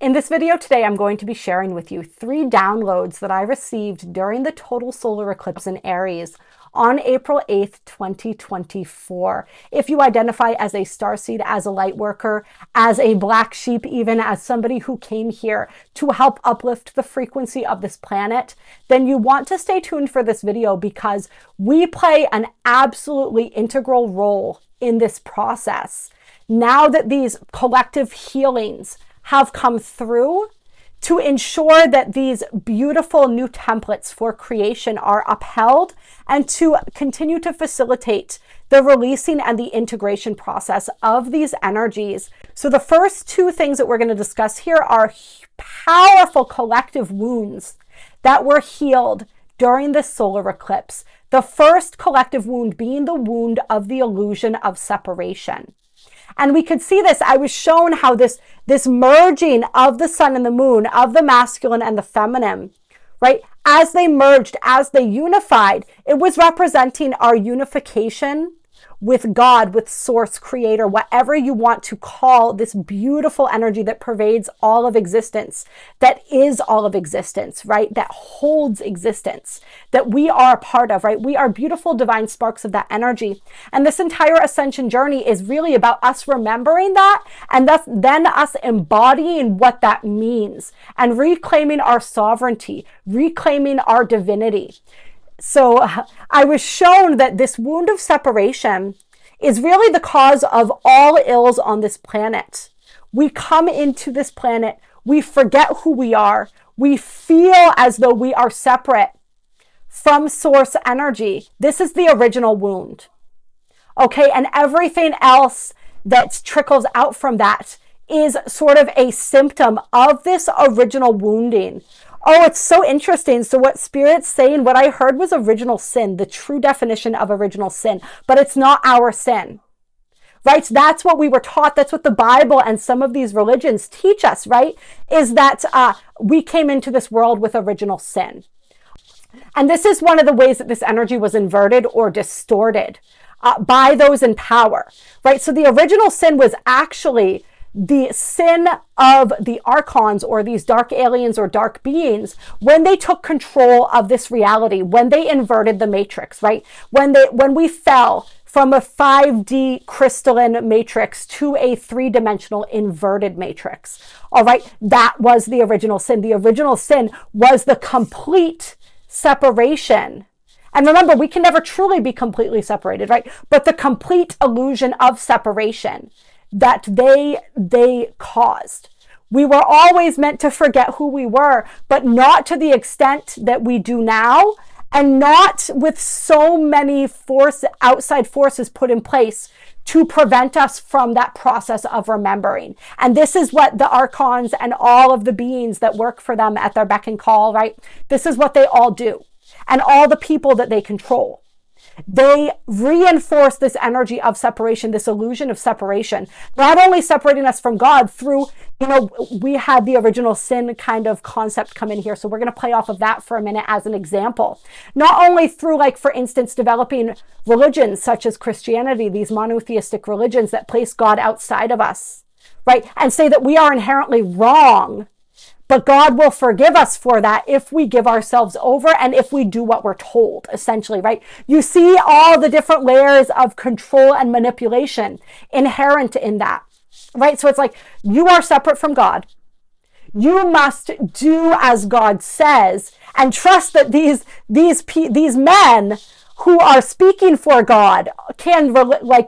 In this video today, I'm going to be sharing with you 3 downloads that I received during the total solar eclipse in Aries on April 8th, 2024. If you identify as a starseed, as a light worker, as a black sheep, even as somebody who came here to help uplift the frequency of this planet, then you want to stay tuned for this video because we play an absolutely integral role in this process. Now that these collective healings have come through, to ensure that these beautiful new templates for creation are upheld and to continue to facilitate the releasing and the integration process of these energies. So the first 2 things that we're going to discuss here are powerful collective wounds that were healed during the solar eclipse. The first collective wound being the wound of the illusion of separation. And we could see this. I was shown how this merging of the sun and the moon, of the masculine and the feminine, right? As they merged, as they unified, it was representing our unification with God, with source, creator, whatever you want to call this beautiful energy that pervades all of existence, that is all of existence, right? That holds existence, that we are a part of, right? We are beautiful divine sparks of that energy. And this entire ascension journey is really about us remembering that, and then us embodying what that means and reclaiming our sovereignty, reclaiming our divinity. So I was shown that this wound of separation is really the cause of all ills on this planet. We come into this planet, we forget who we are, we feel as though we are separate from source energy. This is the original wound. Okay, and everything else that trickles out from that is sort of a symptom of this original wounding. Oh, it's so interesting. So what Spirit's saying, what I heard was original sin, the true definition of original sin, but it's not our sin, right? That's what we were taught. That's what the Bible and some of these religions teach us, right? Is that we came into this world with original sin. And this is one of the ways that this energy was inverted or distorted by those in power, right? So the original sin was actually the sin of the archons, or these dark aliens or dark beings, when they took control of this reality, when they inverted the matrix, right? When we fell from a 5D crystalline matrix to a 3-dimensional inverted matrix. All right, that was the original sin. The original sin was the complete separation. And remember, we can never truly be completely separated, right? But the complete illusion of separation that they caused. We were always meant to forget who we were, but not to the extent that we do now, and not with so many outside forces put in place to prevent us from that process of remembering. And this is what the archons and all of the beings that work for them at their beck and call, right? This is what they all do. And all the people that they control. They reinforce this energy of separation, this illusion of separation, not only separating us from God through, we had the original sin kind of concept come in here. So we're going to play off of that for a minute as an example. Not only through, like, for instance, developing religions such as Christianity, these monotheistic religions that place God outside of us, right? And say that we are inherently wrong. But God will forgive us for that if we give ourselves over and if we do what we're told, essentially, right? You see all the different layers of control and manipulation inherent in that, right? So it's like, you are separate from God. You must do as God says and trust that these men who are speaking for God can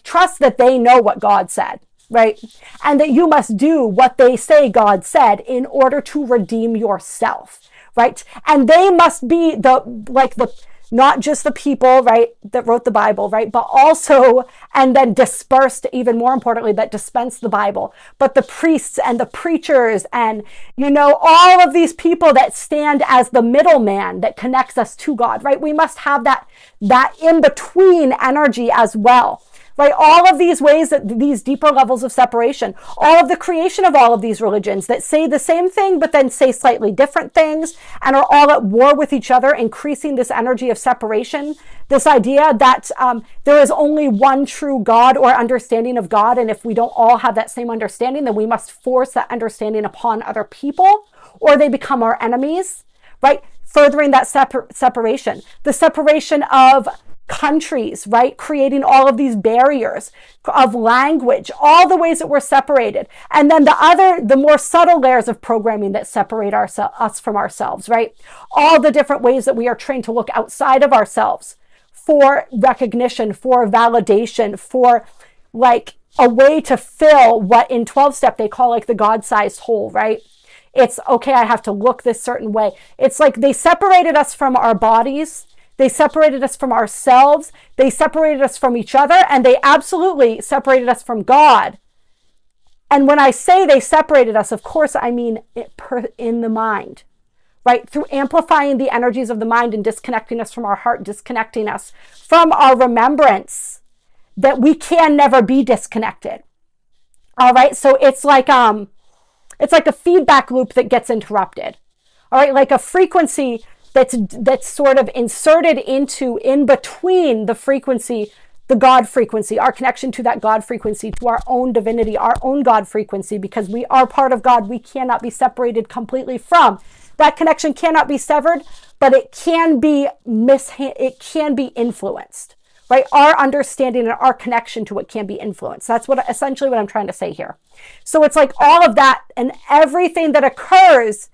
trust that they know what God said. Right? And that you must do what they say God said in order to redeem yourself, right? And they must be not just the people, right, that wrote the Bible, right, but also, and then dispersed, even more importantly, that dispense the Bible, but the priests and the preachers and, all of these people that stand as the middleman that connects us to God, right? We must have that in-between energy as well. right? All of these ways, that these deeper levels of separation, all of the creation of all of these religions that say the same thing, but then say slightly different things and are all at war with each other, increasing this energy of separation, this idea that there is only one true God or understanding of God. And if we don't all have that same understanding, then we must force that understanding upon other people, or they become our enemies, right? Furthering that separation, the separation of countries, right? Creating all of these barriers of language, all the ways that we're separated. And then the more subtle layers of programming that separate us from ourselves, right? All the different ways that we are trained to look outside of ourselves for recognition, for validation, for like a way to fill what in 12-step they call like the God-sized hole, right? It's okay, I have to look this certain way. It's like they separated us from our bodies. They separated us from ourselves. They separated us from each other, and they absolutely separated us from God. And when I say they separated us, of course, I mean in the mind, right? Through amplifying the energies of the mind and disconnecting us from our heart, disconnecting us from our remembrance that we can never be disconnected. All right. So it's like a feedback loop that gets interrupted. All right. Like a frequency that's sort of inserted in between the frequency, the God frequency, our connection to that God frequency, to our own divinity, our own God frequency, because we are part of God. We cannot be separated completely from. That connection cannot be severed, but it can be influenced, right? Our understanding and our connection to it can be influenced. That's essentially what I'm trying to say here. So it's like all of that and everything that occurs,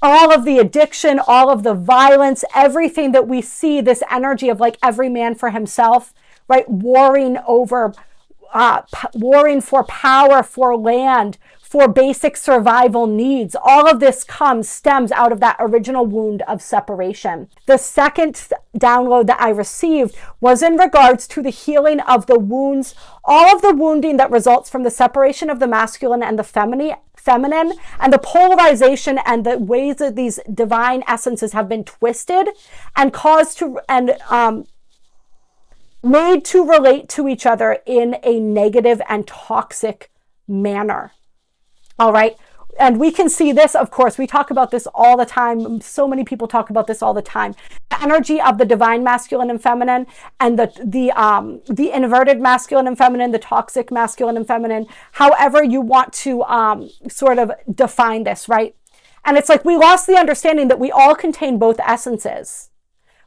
all of the addiction, all of the violence, everything that we see, this energy of like every man for himself, right? Warring for power, for land, for basic survival needs. All of this stems out of that original wound of separation. The second download that I received was in regards to the healing of the wounds, all of the wounding that results from the separation of the masculine and the feminine, and the polarization and the ways that these divine essences have been twisted and made to relate to each other in a negative and toxic manner. All right. And we can see this, of course, we talk about this all the time. So many people talk about this all the time. The energy of the divine masculine and feminine, and the inverted masculine and feminine, the toxic masculine and feminine, however you want to sort of define this, right? And it's like we lost the understanding that we all contain both essences,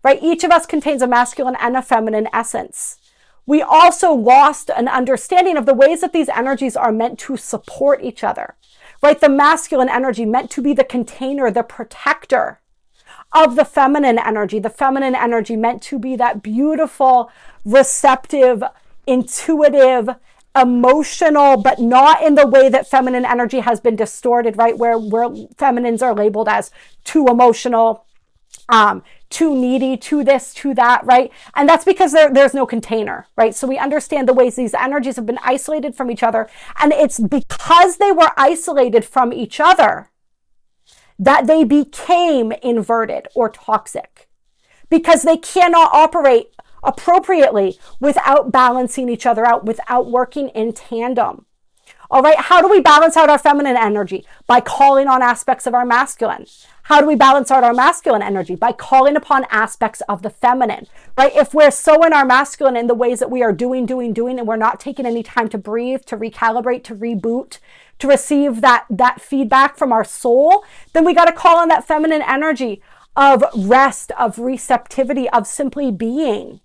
right? Each of us contains a masculine and a feminine essence. We also lost an understanding of the ways that these energies are meant to support each other, right? The masculine energy meant to be the container, the protector of the feminine energy meant to be that beautiful, receptive, intuitive, emotional, but not in the way that feminine energy has been distorted, right? Where feminines are labeled as too emotional, too needy, too this, too that, right? And that's because there's no container, right? So we understand the ways these energies have been isolated from each other. And it's because they were isolated from each other that they became inverted or toxic, because they cannot operate appropriately without balancing each other out, without working in tandem. All right, how do we balance out our feminine energy? By calling on aspects of our masculine. How do we balance out our masculine energy? By calling upon aspects of the feminine, right? If we're so in our masculine in the ways that we are doing, and we're not taking any time to breathe, to recalibrate, to reboot, to receive that feedback from our soul, then we got to call on that feminine energy of rest, of receptivity, of simply being.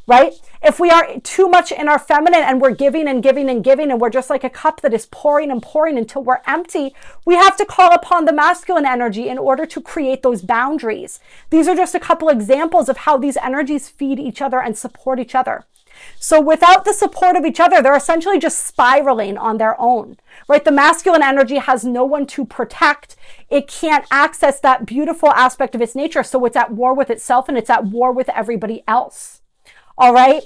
Right? If we are too much in our feminine and we're giving and we're just like a cup that is pouring and pouring until we're empty, we have to call upon the masculine energy in order to create those boundaries. These are just a couple examples of how these energies feed each other and support each other. So without the support of each other, they're essentially just spiraling on their own, right? The masculine energy has no one to protect. It can't access that beautiful aspect of its nature. So it's at war with itself and it's at war with everybody else. All right.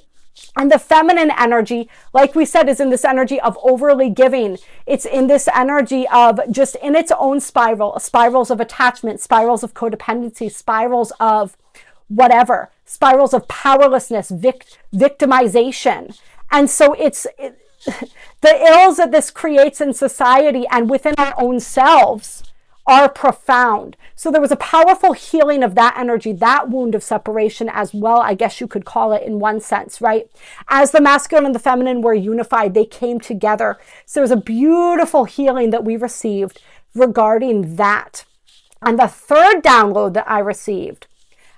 And the feminine energy, like we said, is in this energy of overly giving. It's in this energy of just in its own spirals of attachment, spirals of codependency, spirals of whatever, spirals of powerlessness, victimization. And so the ills that this creates in society and within our own selves are profound. So there was a powerful healing of that energy, that wound of separation as well, I guess you could call it in one sense, right? As the masculine and the feminine were unified, they came together. So there was a beautiful healing that we received regarding that. And the third download that I received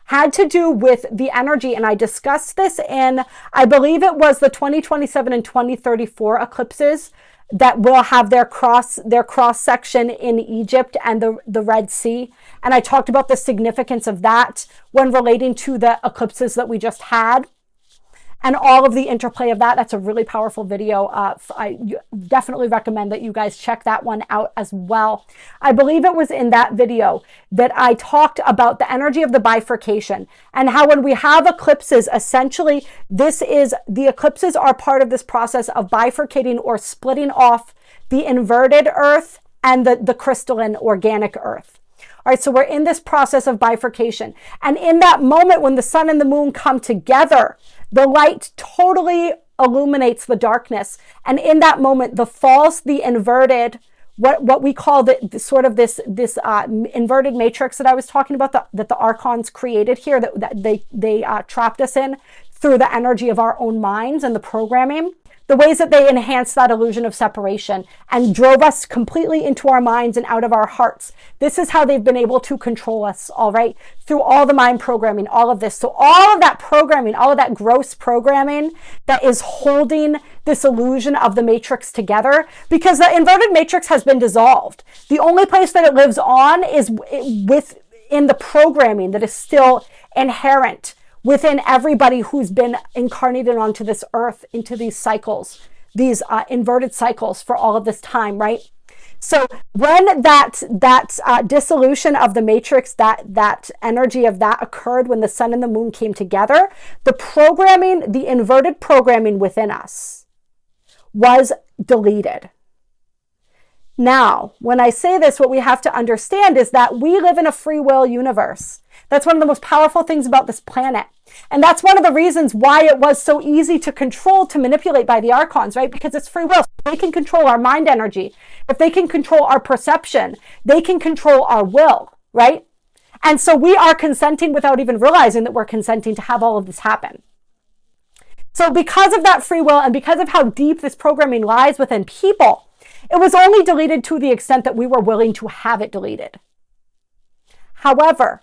had to do with the energy, and I discussed this in, I believe it was the 2027 and 2034 eclipses that will have their cross section in Egypt and the Red Sea. And I talked about the significance of that when relating to the eclipses that we just had and all of the interplay of that. That's a really powerful video. I definitely recommend that you guys check that one out as well. I believe it was in that video that I talked about the energy of the bifurcation and how when we have eclipses, essentially the eclipses are part of this process of bifurcating or splitting off the inverted earth and the crystalline organic earth. All right, so we're in this process of bifurcation. And in that moment when the sun and the moon come together, the light totally illuminates the darkness. And in that moment, the false, the inverted, what we call the sort of this inverted matrix that I was talking about, that the archons created here, that they trapped us in through the energy of our own minds and the programming, the ways that they enhanced that illusion of separation and drove us completely into our minds and out of our hearts. This is how they've been able to control us, all right, through all the mind programming, all of this. So all of that programming, all of that gross programming that is holding this illusion of the matrix together, because the inverted matrix has been dissolved. The only place that it lives on is within the programming that is still inherent within everybody who's been incarnated onto this earth, into these cycles, these inverted cycles for all of this time, right? So when that dissolution of the matrix, that energy of that occurred when the sun and the moon came together, the programming, the inverted programming within us was deleted. Now, when I say this, what we have to understand is that we live in a free will universe. That's one of the most powerful things about this planet. And that's one of the reasons why it was so easy to control, to manipulate by the archons, right? Because it's free will. They can control our mind energy. If they can control our perception, they can control our will, right? And so we are consenting without even realizing that we're consenting to have all of this happen. So because of that free will and because of how deep this programming lies within people, it was only deleted to the extent that we were willing to have it deleted. However,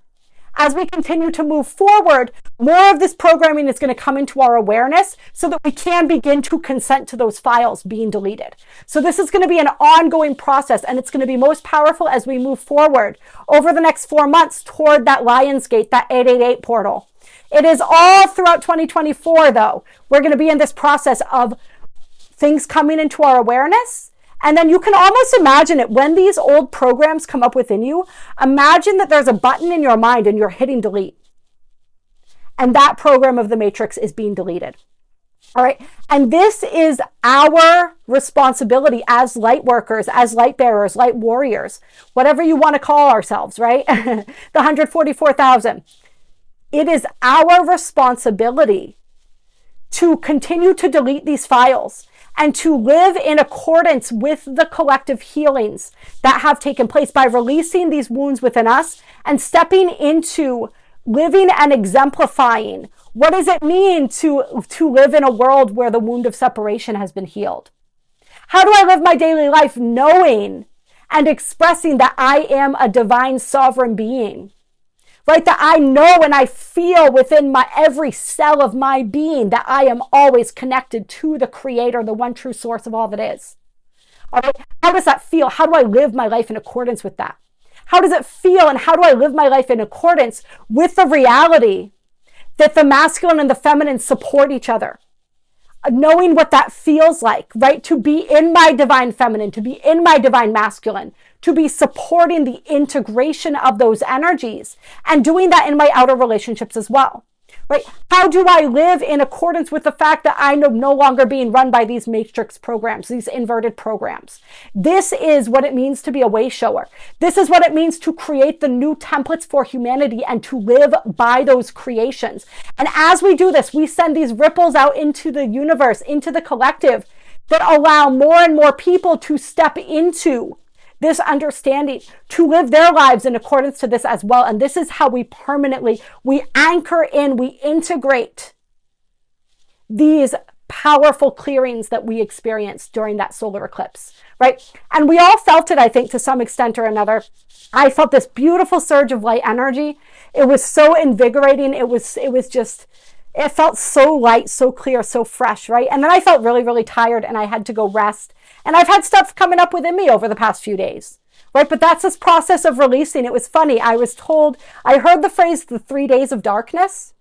as we continue to move forward, more of this programming is going to come into our awareness so that we can begin to consent to those files being deleted. So this is going to be an ongoing process, and it's going to be most powerful as we move forward over the next 4 months toward that Lion's Gate, that 888 portal. It is all throughout 2024, though. We're going to be in this process of things coming into our awareness. And then you can almost imagine it when these old programs come up within you. Imagine that there's a button in your mind and you're hitting delete. And that program of the matrix is being deleted. All right. And this is our responsibility as light workers, as light bearers, light warriors, whatever you want to call ourselves, right? The 144,000. It is our responsibility to continue to delete these files and to live in accordance with the collective healings that have taken place by releasing these wounds within us and stepping into living and exemplifying what does it mean to live in a world where the wound of separation has been healed. How do I live my daily life knowing and expressing that I am a divine sovereign being? Right, that I know and I feel within my every cell of my being that I am always connected to the creator, the one true source of all that is. All right, how does that feel? How do I live my life in accordance with that? How does it feel and how do I live my life in accordance with the reality that the masculine and the feminine support each other? Knowing what that feels like, right? To be in my divine feminine, to be in my divine masculine, to be supporting the integration of those energies and doing that in my outer relationships as well. right? How do I live in accordance with the fact that I'm no longer being run by these matrix programs, these inverted programs? This is what it means to be a way shower. This is what it means to create the new templates for humanity and to live by those creations. And as we do this, we send these ripples out into the universe, into the collective, that allow more and more people to step into this understanding, to live their lives in accordance to this as well. And this is how we anchor in, we integrate these powerful clearings that we experienced during that solar eclipse, right? And we all felt it, I think, to some extent or another. I felt this beautiful surge of light energy. It was so invigorating. It felt so light, so clear, so fresh, right? And then I felt really, really tired and I had to go rest. And I've had stuff coming up within me over the past few days, right? But that's this process of releasing. It was funny. I heard the phrase, the 3 days of darkness.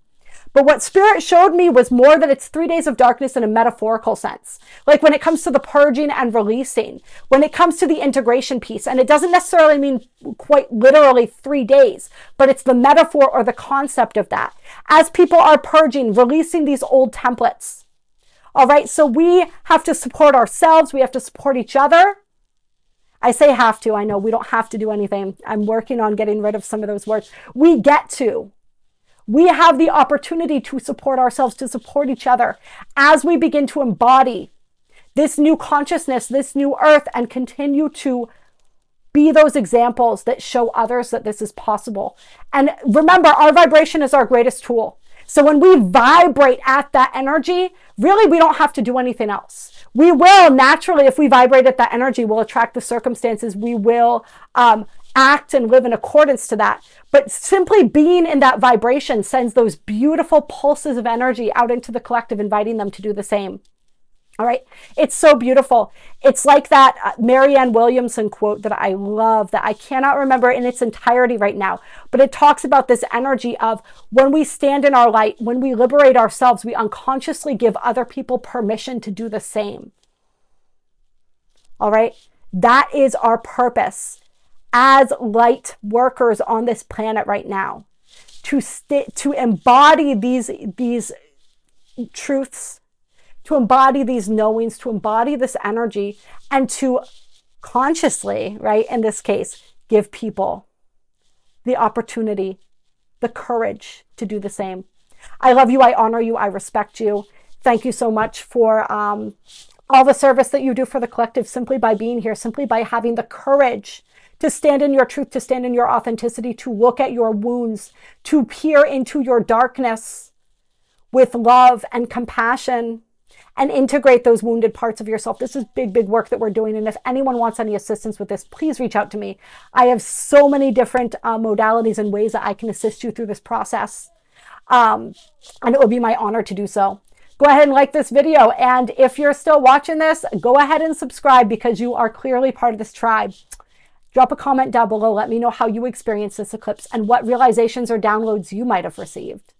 But what Spirit showed me was more that it's 3 days of darkness in a metaphorical sense. Like when it comes to the purging and releasing, when it comes to the integration piece, and it doesn't necessarily mean quite literally 3 days, but it's the metaphor or the concept of that. As people are purging, releasing these old templates. All right, so we have to support ourselves. We have to support each other. I say have to. I know we don't have to do anything. I'm working on getting rid of some of those words. We get to. We have the opportunity to support ourselves, to support each other as we begin to embody this new consciousness, this new earth, and continue to be those examples that show others that this is possible. And remember, our vibration is our greatest tool. So when we vibrate at that energy, really, we don't have to do anything else. We will naturally, if we vibrate at that energy, we'll attract the circumstances. We will act and live in accordance to that. But simply being in that vibration sends those beautiful pulses of energy out into the collective, inviting them to do the same. All right. It's so beautiful. It's like that Marianne Williamson quote that I love, that I cannot remember in its entirety right now, but it talks about this energy of when we stand in our light, when we liberate ourselves, we unconsciously give other people permission to do the same. All right. That is our purpose as light workers on this planet right now, to embody these truths, to embody these knowings, to embody this energy, and to consciously, right, in this case, give people the opportunity, the courage to do the same. I love you. I honor you. I respect you. Thank you so much for all the service that you do for the collective, simply by being here, simply by having the courage to stand in your truth, to stand in your authenticity, to look at your wounds, to peer into your darkness with love and compassion, and integrate those wounded parts of yourself. This is big, big work that we're doing. And if anyone wants any assistance with this, please reach out to me. I have so many different modalities and ways that I can assist you through this process. And it would be my honor to do so. Go ahead and like this video. And if you're still watching this, go ahead and subscribe, because you are clearly part of this tribe. Drop a comment down below. Let me know how you experienced this eclipse and what realizations or downloads you might have received.